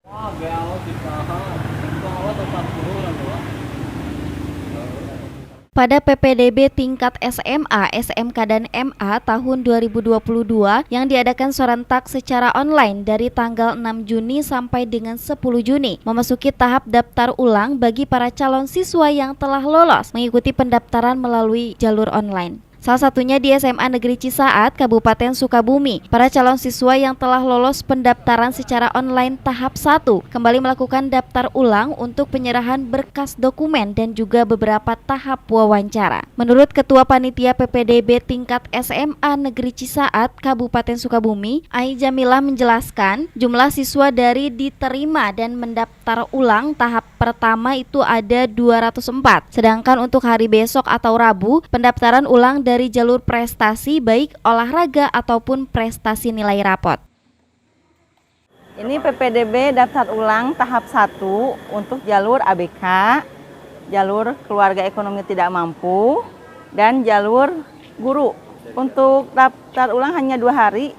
Pada PPDB tingkat SMA, SMK, dan MA tahun 2022 yang diadakan serentak secara online dari tanggal 6 Juni sampai dengan 10 Juni, memasuki tahap daftar ulang bagi para calon siswa yang telah lolos mengikuti pendaftaran melalui jalur online. Salah satunya di SMA Negeri Cisaat, Kabupaten Sukabumi. Para calon siswa yang telah lolos pendaftaran secara online tahap 1 kembali melakukan daftar ulang untuk penyerahan berkas dokumen dan juga beberapa tahap wawancara. Menurut Ketua Panitia PPDB tingkat SMA Negeri Cisaat, Kabupaten Sukabumi, Ai Jamilah menjelaskan jumlah siswa dari diterima dan mendaftar ulang tahap pertama itu ada 204. Sedangkan untuk hari besok atau Rabu, pendaftaran ulang dari jalur prestasi baik olahraga ataupun prestasi nilai rapot. Ini PPDB daftar ulang tahap 1 untuk jalur ABK, jalur keluarga ekonomi tidak mampu, dan jalur guru. Untuk daftar ulang hanya 2 hari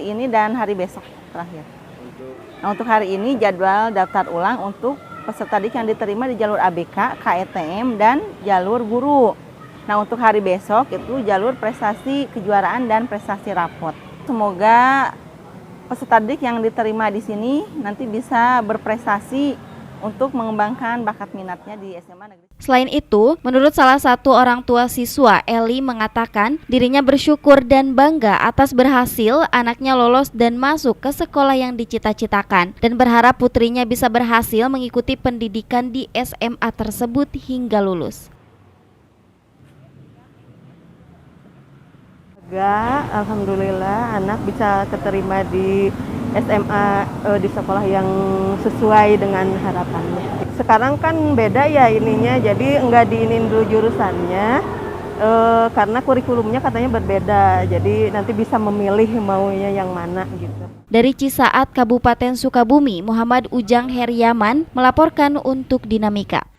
ini dan hari besok terakhir. Nah, untuk hari ini jadwal daftar ulang untuk peserta didik yang diterima di jalur ABK, KETM, dan jalur guru. Nah, untuk hari besok itu jalur prestasi kejuaraan dan prestasi rapot. Semoga peserta didik yang diterima di sini nanti bisa berprestasi untuk mengembangkan bakat minatnya di SMA Negeri. Selain itu, menurut salah satu orang tua siswa, Eli mengatakan dirinya bersyukur dan bangga atas berhasil anaknya lolos dan masuk ke sekolah yang dicita-citakan dan berharap putrinya bisa berhasil mengikuti pendidikan di SMA tersebut hingga lulus. Alhamdulillah anak bisa keterima di SMA di sekolah yang sesuai dengan harapannya. Sekarang kan beda ya ininya, jadi enggak diinin dulu jurusannya karena kurikulumnya katanya berbeda. Jadi nanti bisa memilih maunya yang mana gitu. Dari Cisaat, Kabupaten Sukabumi, Muhammad Ujang Heriaman melaporkan untuk Dinamika.